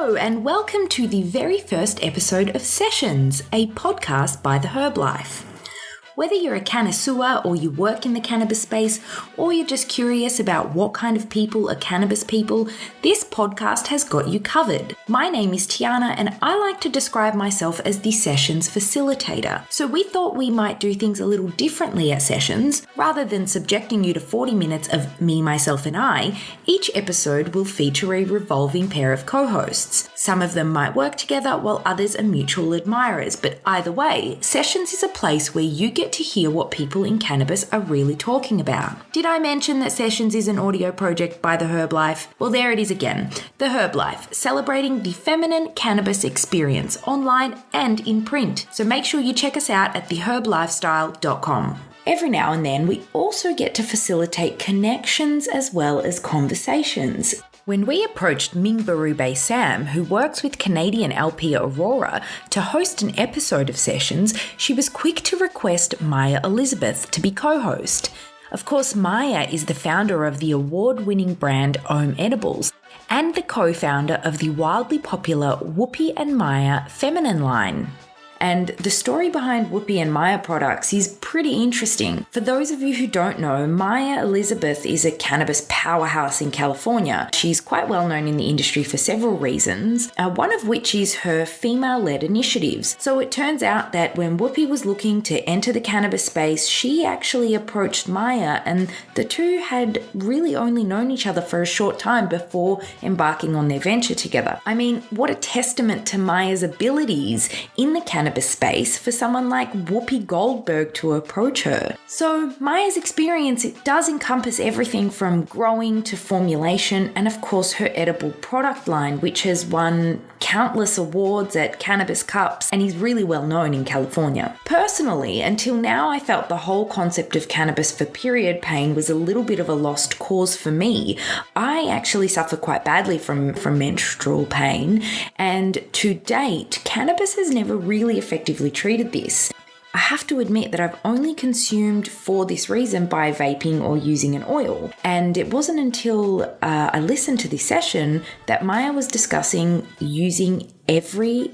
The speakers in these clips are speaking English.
Hello and welcome to the very first episode of Sessions, a podcast by The Herb Life. Whether you're a connoisseur or you work in the cannabis space, or you're just curious about what kind of people are cannabis people, this podcast has got you covered. My name is Tiana and I like to describe myself as the Sessions facilitator. So we thought we might do things a little differently at Sessions. Rather than subjecting you to 40 minutes of me, myself and I, each episode will feature a revolving pair of co-hosts. Some of them might work together while others are mutual admirers, but either way, Sessions is a place where you get to hear what people in cannabis are really talking about. Did I mention that Sessions is an audio project by The Herb Life? Well, there it is again. The Herb Life, celebrating the feminine cannabis experience online and in print. So make sure you check us out at theherblifestyle.com. Every now and then, we also get to facilitate connections as well as conversations. When we approached Ming Berube Sam, who works with Canadian LP Aurora, to host an episode of Sessions, she was quick to request Elisabeth to be co-host. Of course, Maya is the founder of the award-winning brand Om Edibles and the co-founder of the wildly popular Whoopi and Maya feminine line. And the story behind Whoopi and Maya products is pretty interesting. For those of you who don't know, Maya Elisabeth is a cannabis powerhouse in California. She's quite well known in the industry for several reasons, one of which is her female-led initiatives. So it turns out that when Whoopi was looking to enter the cannabis space, she actually approached Maya, and the two had really only known each other for a short time before embarking on their venture together. I mean, what a testament to Maya's abilities in the cannabis space for someone like Whoopi Goldberg to approach her. So Maya's experience, it does encompass everything from growing to formulation and of course her edible product line, which has won countless awards at Cannabis Cups and is really well known in California. Personally, until now I felt the whole concept of cannabis for period pain was a little bit of a lost cause for me. I actually suffer quite badly from menstrual pain, and to date, cannabis has never really effectively treated this. I have to admit that I've only consumed for this reason by vaping or using an oil. And it wasn't until I listened to this session that Maya was discussing using every,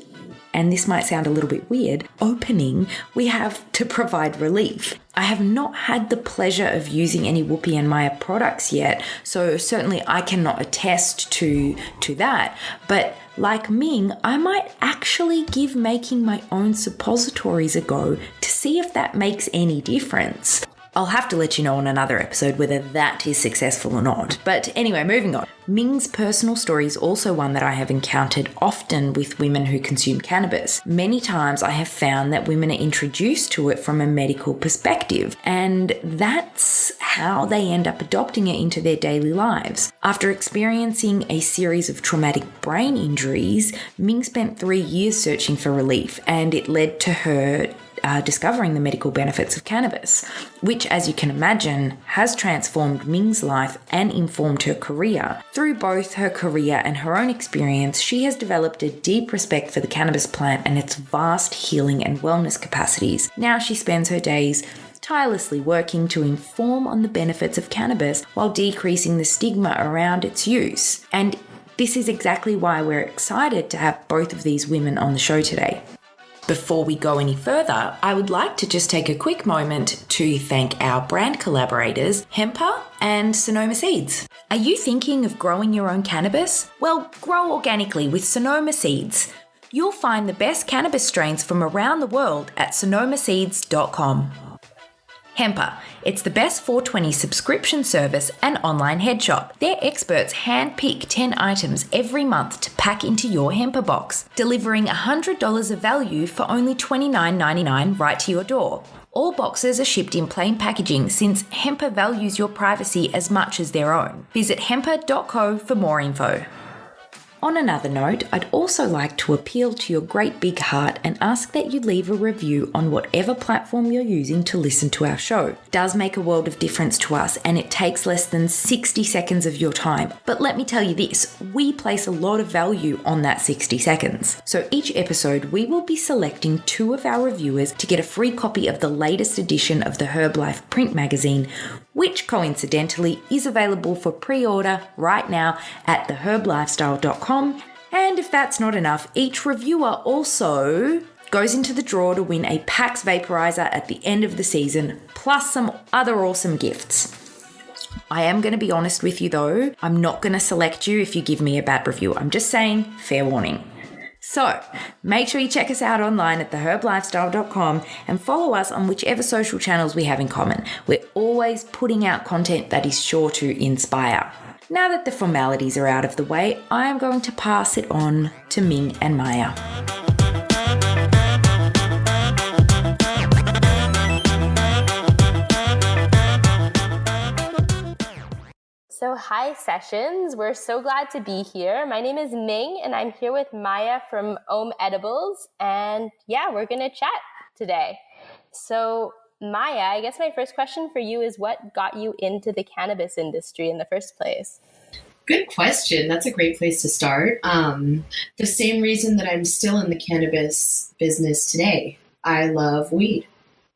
and this might sound a little bit weird, opening we have to provide relief. I have not had the pleasure of using any Whoopi and Maya products yet, so certainly I cannot attest to that. But like Ming, I might actually give making my own suppositories a go to see if that makes any difference. I'll have to let you know on another episode whether that is successful or not. But anyway, moving on. Ming's personal story is also one that I have encountered often with women who consume cannabis. Many times I have found that women are introduced to it from a medical perspective, and that's how they end up adopting it into their daily lives. After experiencing a series of traumatic brain injuries, Ming spent 3 years searching for relief, and it led to her discovering the medical benefits of cannabis, which, as you can imagine, has transformed Ming's life and informed her career. Through both her career and her own experience, she has developed a deep respect for the cannabis plant and its vast healing and wellness capacities. Now she spends her days tirelessly working to inform on the benefits of cannabis while decreasing the stigma around its use. And this is exactly why we're excited to have both of these women on the show today. Before we go any further, I would like to just take a quick moment to thank our brand collaborators, Hempa and Sonoma Seeds. Are you thinking of growing your own cannabis? Well, grow organically with Sonoma Seeds. You'll find the best cannabis strains from around the world at sonomaseeds.com. Hempa. It's the best 420 subscription service and online head shop. Their experts hand-pick 10 items every month to pack into your Hempa box, delivering $100 of value for only $29.99 right to your door. All boxes are shipped in plain packaging since Hempa values your privacy as much as their own. Visit hempa.co for more info. On another note, I'd also like to appeal to your great big heart and ask that you leave a review on whatever platform you're using to listen to our show. It does make a world of difference to us, and it takes less than 60 seconds of your time. But let me tell you this, we place a lot of value on that 60 seconds. So each episode, we will be selecting 2 of our reviewers to get a free copy of the latest edition of the Herb Life print magazine, which coincidentally is available for pre-order right now at theherblifestyle.com. And if that's not enough, each reviewer also goes into the draw to win a PAX vaporizer at the end of the season, plus some other awesome gifts. I am going to be honest with you though, I'm not going to select you if you give me a bad review. I'm just saying, fair warning. So, make sure you check us out online at theherblifestyle.com and follow us on whichever social channels we have in common. We're always putting out content that is sure to inspire. Now that the formalities are out of the way, I am going to pass it on to Ming and Maya. So hi Sessions, we're so glad to be here. My name is Ming and I'm here with Maya from Om Edibles, and yeah, we're gonna chat today. So Maya, I guess my first question for you is, what got you into the cannabis industry in the first place? Good question. That's a great place to start. The same reason that I'm still in the cannabis business today. I love weed.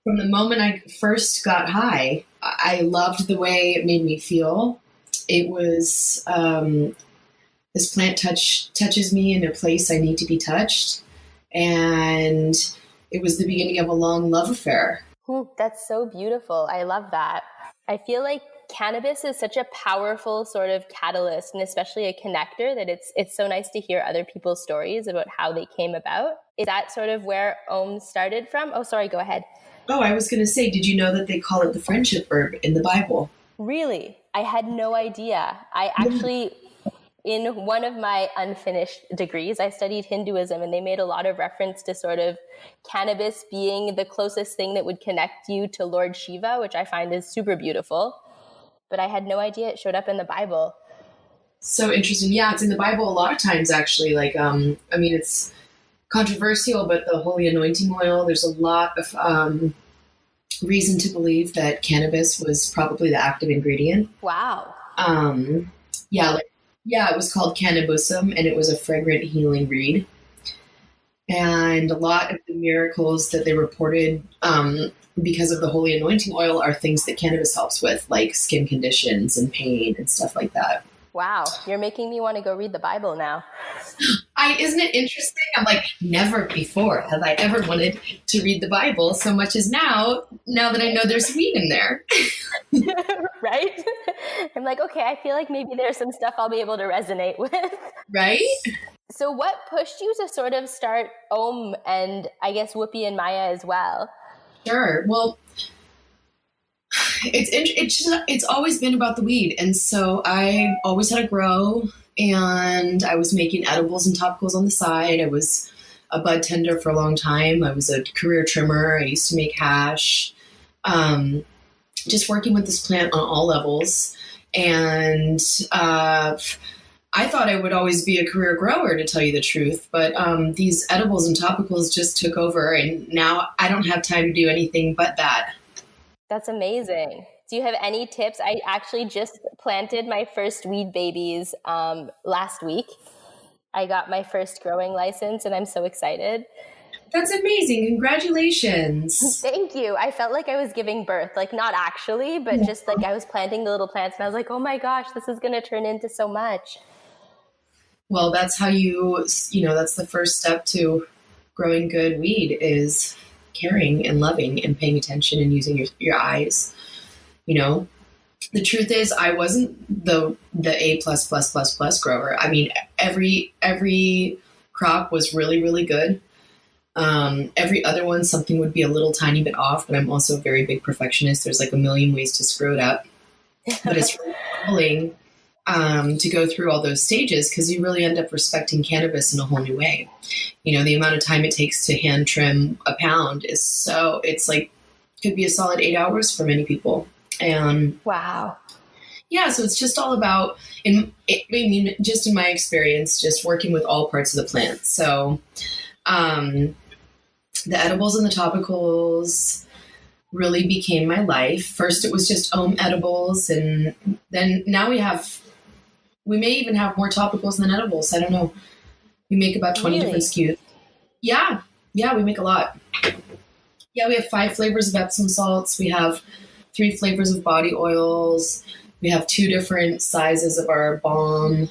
From the moment I first got high, I loved the way it made me feel. It was, this plant touches me in a place I need to be touched. And it was the beginning of a long love affair. That's so beautiful. I love that. I feel like cannabis is such a powerful sort of catalyst, and especially a connector, that it's so nice to hear other people's stories about how they came about. Is that sort of where Om started from? Oh, sorry, go ahead. Oh, I was going to say, did you know that they call it the friendship herb in the Bible? Really? I had no idea. I actually, in one of my unfinished degrees, I studied Hinduism, and they made a lot of reference to sort of cannabis being the closest thing that would connect you to Lord Shiva, which I find is super beautiful. But I had no idea it showed up in the Bible. So interesting. Yeah, it's in the Bible a lot of times, actually. Like, it's controversial, but the holy anointing oil, there's a lot of reason to believe that cannabis was probably the active ingredient. Wow. It was called cannabisum, and it was a fragrant healing reed. And a lot of the miracles that they reported because of the holy anointing oil are things that cannabis helps with, like skin conditions and pain and stuff like that. Wow, you're making me want to go read the Bible now. Isn't it interesting? I'm like, never before have I ever wanted to read the Bible so much as now that I know there's weed in there. Right? I'm like, okay, I feel like maybe there's some stuff I'll be able to resonate with. Right? So what pushed you to sort of start Om and I guess Whoopi and Maya as well? Sure. Well, it's always been about the weed. And so I always had a grow, and I was making edibles and topicals on the side. I was a bud tender for a long time. I was a career trimmer. I used to make hash, just working with this plant on all levels. And I thought I would always be a career grower, to tell you the truth. But these edibles and topicals just took over, and now I don't have time to do anything but that. That's amazing. Do you have any tips? I actually just planted my first weed babies last week. I got my first growing license, and I'm so excited. That's amazing. Congratulations. Thank you. I felt like I was giving birth, like not actually, but just like I was planting the little plants, and I was like, oh my gosh, this is going to turn into so much. Well, that's how that's the first step to growing good weed, is caring and loving and paying attention and using your eyes. The truth is, I wasn't the A+++ grower. I mean, every crop was really, really good. Every other one, something would be a little tiny bit off, but I'm also a very big perfectionist. There's like a million ways to screw it up, but it's really humbling to go through all those stages, because you really end up respecting cannabis in a whole new way. The amount of time it takes to hand trim a pound could be a solid 8 hours for many people. And wow. Yeah, so it's just all about, just in my experience, just working with all parts of the plant. So the edibles and the topicals really became my life. First, it was just Om edibles, and then now we may even have more topicals than edibles. I don't know. We make about 20 different SKUs. Yeah, we make a lot. Yeah, we have 5 flavors of Epsom salts. We have 3 flavors of body oils. We have 2 different sizes of our balm.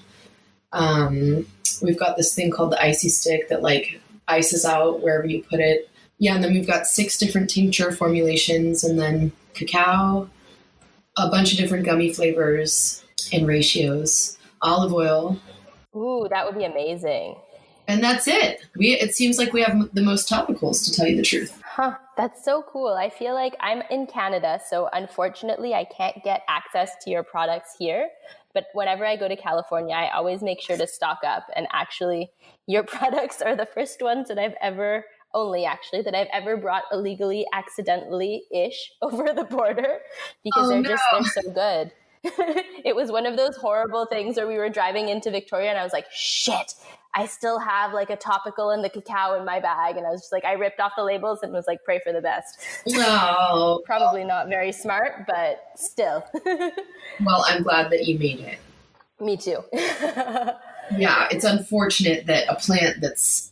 We've got this thing called the icy stick that like ices out wherever you put it. Yeah, and then we've got 6 different tincture formulations, and then cacao, a bunch of different gummy flavors and ratios, olive oil. Ooh, that would be amazing. And that's it. It seems like we have the most topicals, to tell you the truth. Huh, that's so cool. I feel like I'm in Canada, so unfortunately I can't get access to your products here. But whenever I go to California, I always make sure to stock up. And actually, your products are the first ones that I've ever brought illegally, accidentally-ish over the border, because they're so good. It was one of those horrible things where we were driving into Victoria and I was like, shit, I still have like a topical and the cacao in my bag. And I was just like, I ripped off the labels and was like, pray for the best. No. Probably not very smart, but still. Well, I'm glad that you made it. Me too. Yeah, it's unfortunate that a plant that's,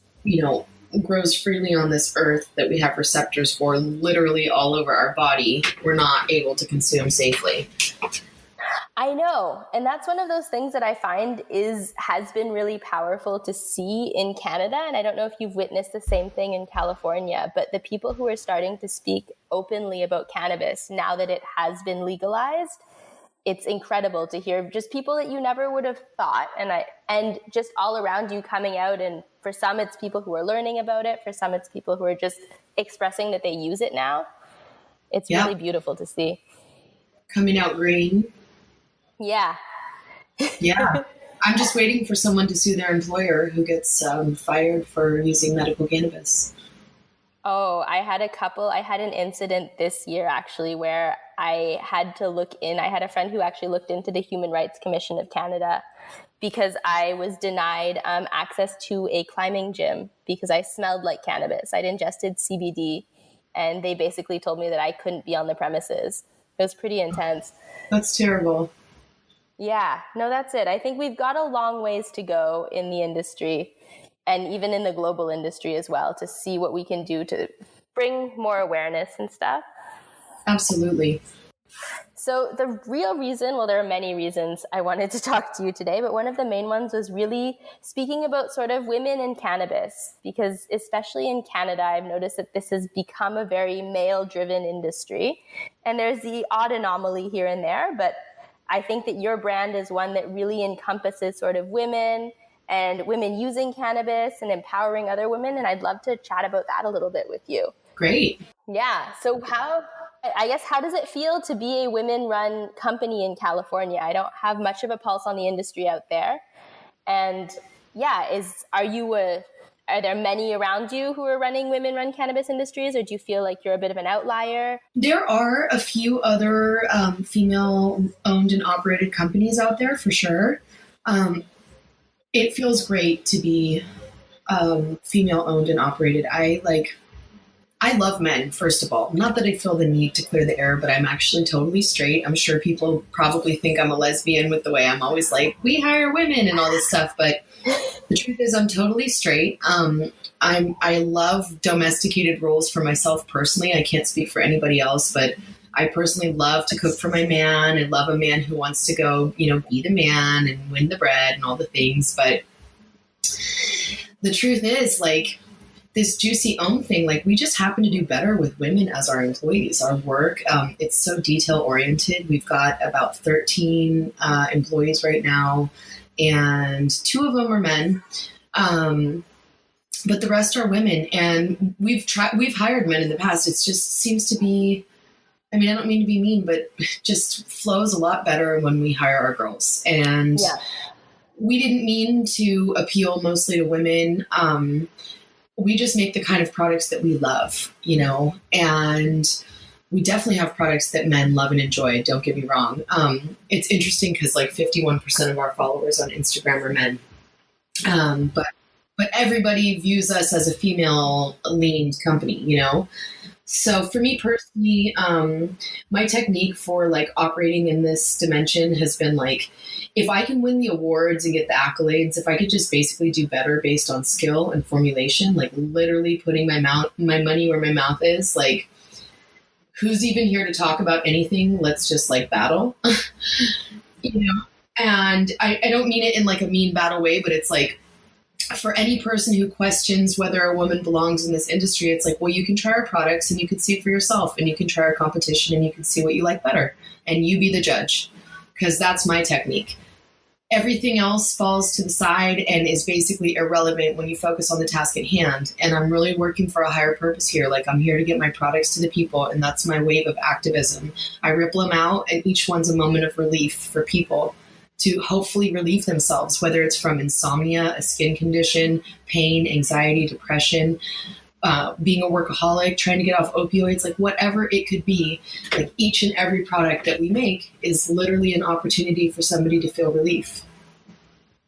grows freely on this earth that we have receptors for literally all over our body, we're not able to consume safely. I know. And that's one of those things that I find has been really powerful to see in Canada. And I don't know if you've witnessed the same thing in California, but the people who are starting to speak openly about cannabis now that it has been legalized, it's incredible to hear just people that you never would have thought. And just all around you coming out. And for some, it's people who are learning about it. For some, it's people who are just expressing that they use it now. It's really beautiful to see. Coming out green. Yeah. Yeah. I'm just waiting for someone to sue their employer who gets fired for using medical cannabis. Oh, I had an incident this year actually where I had to look in. I had a friend who actually looked into the Human Rights Commission of Canada because I was denied access to a climbing gym because I smelled like cannabis. I'd ingested CBD and they basically told me that I couldn't be on the premises. It was pretty intense. That's terrible. Yeah, no, that's it. I think we've got a long ways to go in the industry and even in the global industry as well to see what we can do to bring more awareness and stuff. Absolutely. So the real reason, well, there are many reasons I wanted to talk to you today, but one of the main ones was really speaking about sort of women in cannabis, because especially in Canada, I've noticed that this has become a very male-driven industry. And there's the odd anomaly here and there, but I think that your brand is one that really encompasses sort of women and women using cannabis and empowering other women. And I'd love to chat about that a little bit with you. Great. Yeah. So how does it feel to be a women-run company in California? I don't have much of a pulse on the industry out there. And yeah, are there many around you who are running women-run cannabis industries, or do you feel like you're a bit of an outlier? There are a few other female-owned and operated companies out there, for sure. It feels great to be female-owned and operated. I love men, first of all. Not that I feel the need to clear the air, but I'm actually totally straight. I'm sure people probably think I'm a lesbian with the way I'm always like, we hire women and all this stuff, but the truth is I'm totally straight. I love domesticated roles for myself personally. I can't speak for anybody else, but I personally love to cook for my man. I love a man who wants to go, be the man and win the bread and all the things. But the truth is, this juicy own thing, we just happen to do better with women as our employees. Our work, it's so detail oriented. We've got about 13 employees right now, and 2 of them are men. But the rest are women, and we've hired men in the past. It just seems to be, I don't mean to be mean, but just flows a lot better when we hire our girls. And we didn't mean to appeal mostly to women. We just make the kind of products that we love, and we definitely have products that men love and enjoy. Don't get me wrong. It's interesting because 51% of our followers on Instagram are men. But everybody views us as a female-leaned company, So for me personally, my technique for operating in this dimension has been if I can win the awards and get the accolades, if I could just basically do better based on skill and formulation, literally putting my money where my mouth is, who's even here to talk about anything? Let's just battle, And I don't mean it in like a mean battle way, but it's like, for any person who questions whether a woman belongs in this industry, it's like, well, you can try our products and you can see for yourself, and you can try our competition and you can see what you like better, and you be the judge, because that's my technique. Everything else falls to the side and is basically irrelevant when you focus on the task at hand. And I'm really working for a higher purpose here. Like, I'm here to get my products to the people, and that's my wave of activism. I ripple them out, and each one's a moment of relief for people to hopefully relieve themselves, whether it's from insomnia, a skin condition, pain, anxiety, depression, being a workaholic, trying to get off opioids, like whatever it could be. Like, each and every product that we make is literally an opportunity for somebody to feel relief.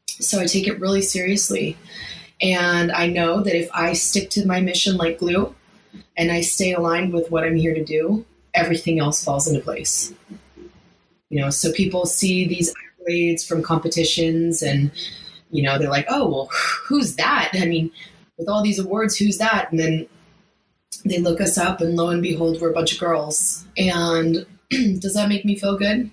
So I take it really seriously. And I know that if I stick to my mission like glue and I stay aligned with what I'm here to do, everything else falls into place. You know, so people see these accolades from competitions and, you know, they're like, oh, well, who's that? I mean, with all these awards, who's that? And then they look us up, and lo and behold, we're a bunch of girls. And does that make me feel good?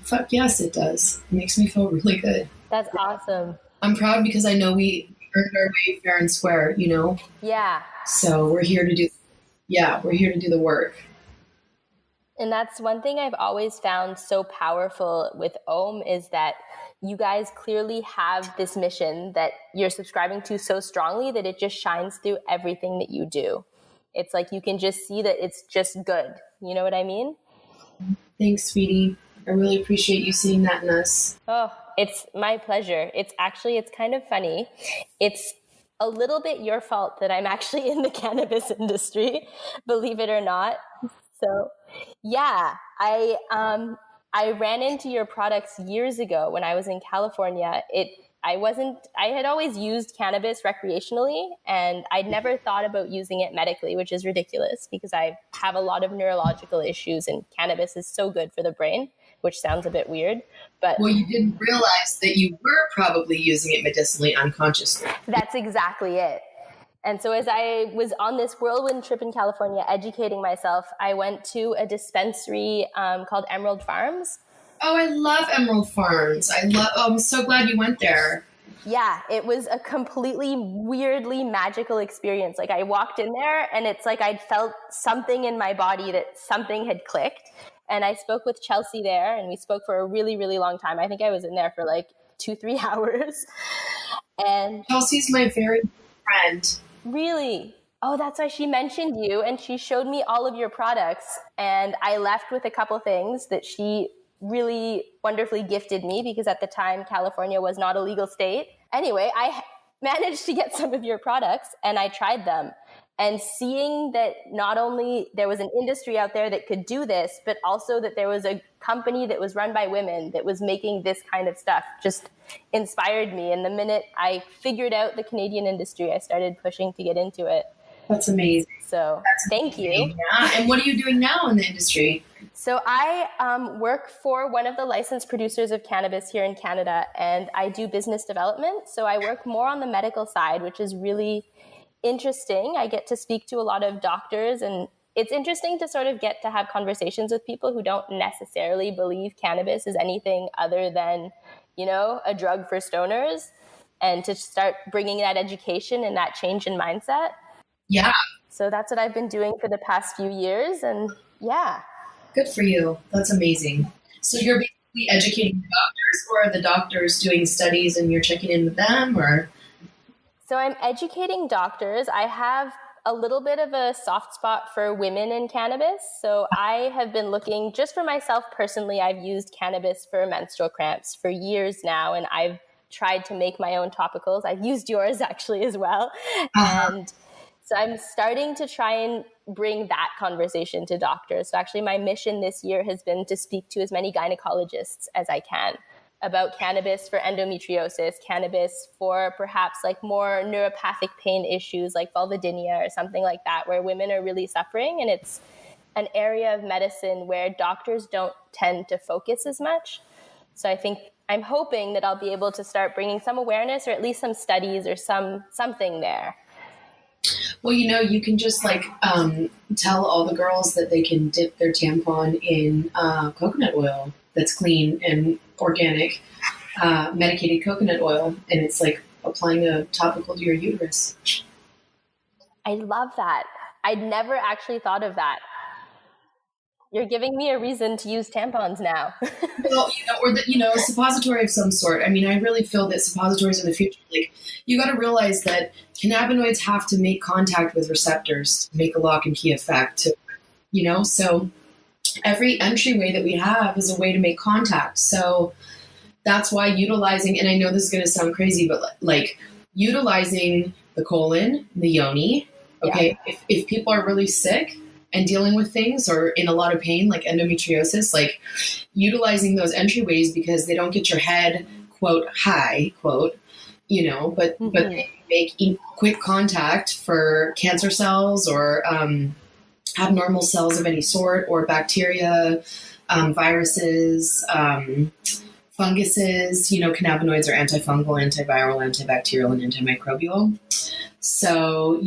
Fuck yes, it does. It makes me feel really good. That's awesome. I'm proud because I know we earned our way fair and square, you know? Yeah. So we're here to do the work. And that's one thing I've always found so powerful with OM, is that you guys clearly have this mission that you're subscribing to so strongly that it just shines through everything that you do. It's like you can just see that it's just good. You know what I mean? Thanks, sweetie. I really appreciate you seeing that in us. Oh, it's my pleasure. It's kind of funny. It's a little bit your fault that I'm actually in the cannabis industry, believe it or not. So yeah, I ran into your products years ago when I was in California. I had always used cannabis recreationally, and I'd never thought about using it medically, which is ridiculous because I have a lot of neurological issues, and cannabis is so good for the brain, which sounds a bit weird. But well, you didn't realize that you were probably using it medicinally unconsciously. That's exactly it. And so as I was on this whirlwind trip in California, educating myself, I went to a dispensary called Emerald Farms. Oh, I love Emerald Farms. I'm so glad you went there. Yeah, it was a completely weirdly magical experience. Like, I walked in there and it's like I'd felt something in my body, that something had clicked. And I spoke with Chelsea there, and we spoke for a really, really long time. I think I was in there for like 2-3 hours. And Chelsea's my very good friend. Really? Oh, that's why she mentioned you, and she showed me all of your products, and I left with a couple things that she really wonderfully gifted me, because at the time California was not a legal state. Anyway, I managed to get some of your products and I tried them, and seeing that not only there was an industry out there that could do this, but also that there was a company that was run by women that was making this kind of stuff just inspired me. And the minute I figured out the Canadian industry, I started pushing to get into it. That's amazing. So thank you. Yeah. And what are you doing now in the industry? So I work for one of the licensed producers of cannabis here in Canada, and I do business development. So I work more on the medical side, which is really interesting. I get to speak to a lot of doctors, and it's interesting to sort of get to have conversations with people who don't necessarily believe cannabis is anything other than, you know, a drug for stoners, and to start bringing that education and that change in mindset. Yeah. So that's what I've been doing for the past few years. And yeah. Good for you. That's amazing. So you're basically educating the doctors, or are the doctors doing studies and you're checking in with them, or? So I'm educating doctors. I have a little bit of a soft spot for women in cannabis. So I have been looking, just for myself personally, I've used cannabis for menstrual cramps for years now, and I've tried to make my own topicals. I've used yours actually as well. And so I'm starting to try and bring that conversation to doctors. So actually my mission this year has been to speak to as many gynecologists as I can about cannabis for endometriosis, cannabis for perhaps like more neuropathic pain issues like vulvodynia or something like that, where women are really suffering. And it's an area of medicine where doctors don't tend to focus as much. So I think I'm hoping that I'll be able to start bringing some awareness, or at least some studies or something there. Well, you know, you can just like tell all the girls that they can dip their tampon in coconut oil that's clean and organic medicated coconut oil, and it's like applying a topical to your uterus. I love that. I'd never actually thought of that. You're giving me a reason to use tampons now. Well, or a suppository of some sort. I mean, I really feel that suppositories are the future. Like, you got to realize that cannabinoids have to make contact with receptors to make a lock and key effect. So every entryway that we have is a way to make contact. So that's why utilizing, and I know this is going to sound crazy, but like utilizing the colon, the yoni. Okay, yeah. If people are really sick and dealing with things or in a lot of pain, like endometriosis, like utilizing those entryways because they don't get your head, quote, high, quote, but they make quick contact for cancer cells or abnormal cells of any sort, or bacteria, viruses, funguses. Cannabinoids are antifungal, antiviral, antibacterial, and antimicrobial. So,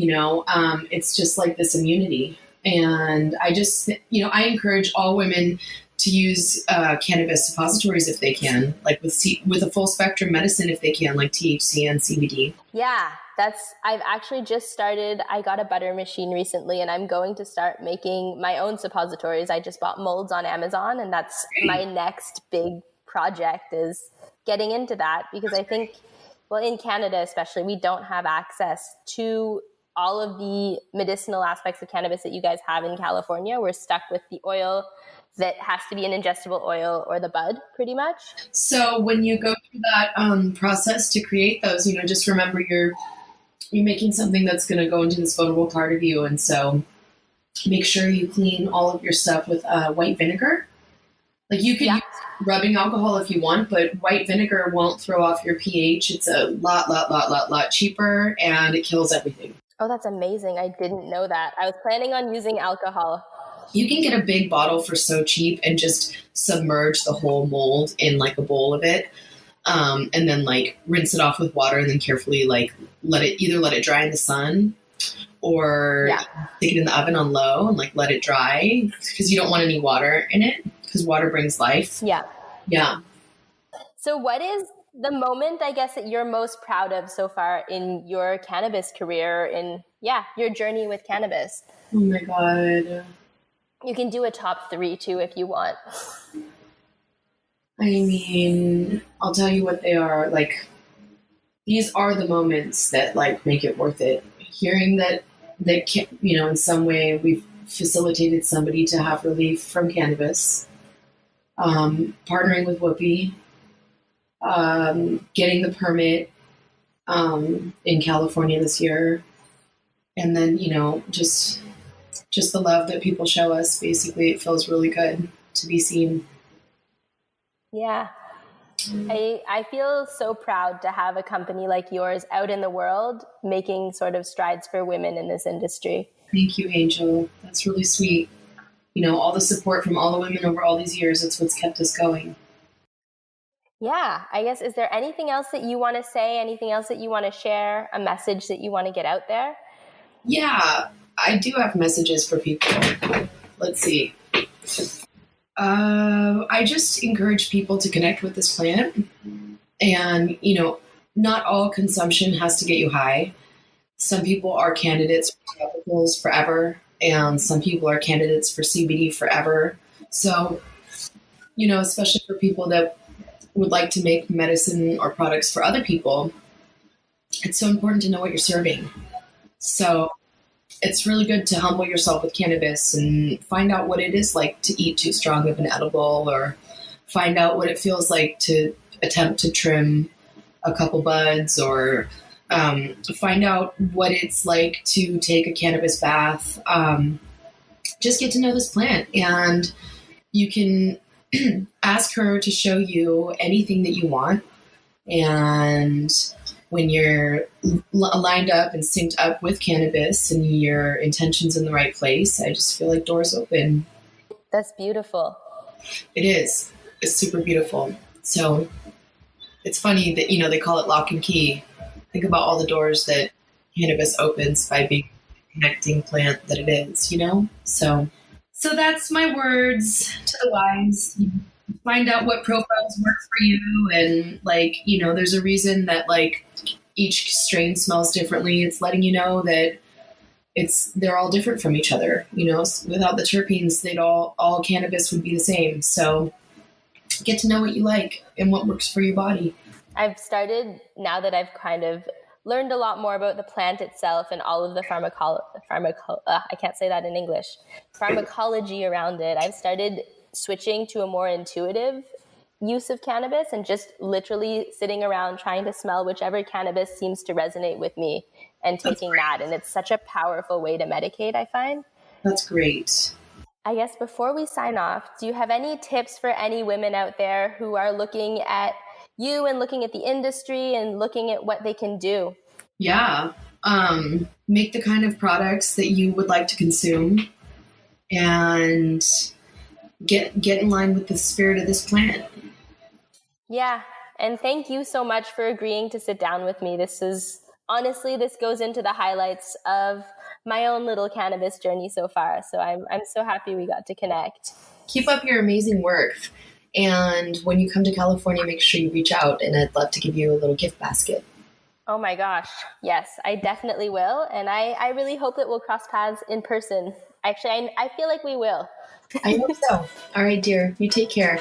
it's just like this immunity. And I just, I encourage all women to use cannabis suppositories if they can, like with a full spectrum medicine if they can, like THC and CBD. Yeah, I've actually just started. I got a butter machine recently, and I'm going to start making my own suppositories. I just bought molds on Amazon, and that's my next big project, is getting into that, because I think, well, in Canada especially, we don't have access to all of the medicinal aspects of cannabis that you guys have in California. We're stuck with the oil that has to be an ingestible oil or the bud, pretty much. So when you go through that process to create those, just remember you're making something that's going to go into this vulnerable part of you. And so make sure you clean all of your stuff with white vinegar. Like, you can use rubbing alcohol if you want, but white vinegar won't throw off your pH. It's a lot cheaper, and it kills everything. Oh, that's amazing. I didn't know that. I was planning on using alcohol. You can get a big bottle for so cheap and just submerge the whole mold in like a bowl of it. And then like rinse it off with water, and then carefully like let it dry in the sun, or stick it in the oven on low and like let it dry, because you don't want any water in it, because water brings life. Yeah. Yeah. So what is the moment, I guess, that you're most proud of so far in your cannabis career, in your journey with cannabis? Oh my God. You can do a top 3 too if you want. I mean, I'll tell you what they are. Like, these are the moments that like make it worth it. Hearing that in some way we've facilitated somebody to have relief from cannabis, partnering with Whoopi, getting the permit in California this year, and then just the love that people show us. Basically, it feels really good to be seen. Yeah. I feel so proud to have a company like yours out in the world making sort of strides for women in this industry. Thank you, Angel. That's really sweet. All the support from all the women over all these years, that's what's kept us going. Yeah. I guess, is there anything else that you want to say? Anything else that you want to share? A message that you want to get out there? Yeah, I do have messages for people. Let's see. I just encourage people to connect with this plant, and, not all consumption has to get you high. Some people are candidates for topicals forever, and some people are candidates for CBD forever. So, especially for people that would like to make medicine or products for other people, it's so important to know what you're serving. So it's really good to humble yourself with cannabis and find out what it is like to eat too strong of an edible, or find out what it feels like to attempt to trim a couple buds, or find out what it's like to take a cannabis bath. Just get to know this plant, and you can ask her to show you anything that you want. And when you're lined up and synced up with cannabis and your intention's in the right place, I just feel like doors open. That's beautiful. It is. It's super beautiful. So it's funny that, they call it lock and key. Think about all the doors that cannabis opens by being the connecting plant that it is, So that's my words to the wise. find out what profiles work for you. And like, you know, there's a reason that like each strain smells differently. It's letting you know that they're all different from each other. You know, without the terpenes, all cannabis would be the same. So get to know what you like and what works for your body. I've started, now that I've kind of learned a lot more about the plant itself and all of the I can't say that in English, pharmacology around it, I've started switching to a more intuitive use of cannabis and just literally sitting around trying to smell whichever cannabis seems to resonate with me and taking that. And it's such a powerful way to medicate, I find. That's great. I guess before we sign off, do you have any tips for any women out there who are looking at you and looking at the industry and looking at what they can do? Yeah. Make the kind of products that you would like to consume and get in line with the spirit of this plant. Yeah. And thank you so much for agreeing to sit down with me. This goes into the highlights of my own little cannabis journey so far. So I'm so happy we got to connect. Keep up your amazing work. And when you come to California, make sure you reach out, and I'd love to give you a little gift basket. Oh my gosh. Yes, I definitely will. And I really hope that we'll cross paths in person. Actually, I feel like we will. I hope so. All right, dear. You take care.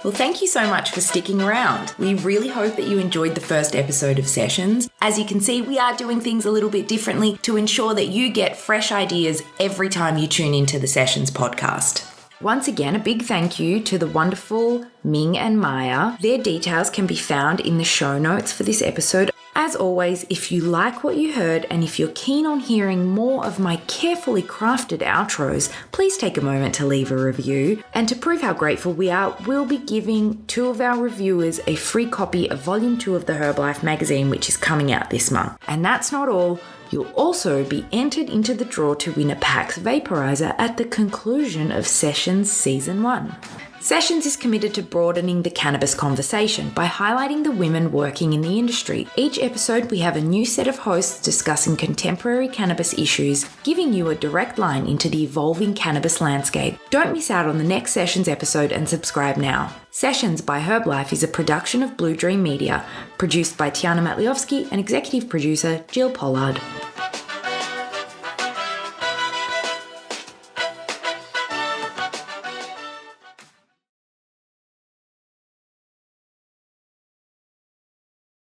Well, thank you so much for sticking around. We really hope that you enjoyed the first episode of Sessions. As you can see, we are doing things a little bit differently to ensure that you get fresh ideas every time you tune into the Sessions podcast. Once again, a big thank you to the wonderful Ming and Maya. Their details can be found in the show notes for this episode. As always, if you like what you heard and if you're keen on hearing more of my carefully crafted outros, please take a moment to leave a review. And to prove how grateful we are, we'll be giving 2 of our reviewers a free copy of Volume 2 of the Herbalife magazine, which is coming out this month. And that's not all. You'll also be entered into the draw to win a PAX Vaporizer at the conclusion of Sessions Season 1. Sessions is committed to broadening the cannabis conversation by highlighting the women working in the industry. Each episode, we have a new set of hosts discussing contemporary cannabis issues, giving you a direct line into the evolving cannabis landscape. Don't miss out on the next Sessions episode and subscribe now. Sessions by Herbalife is a production of Blue Dream Media, produced by Tiana Matliowski and executive producer Jill Pollard.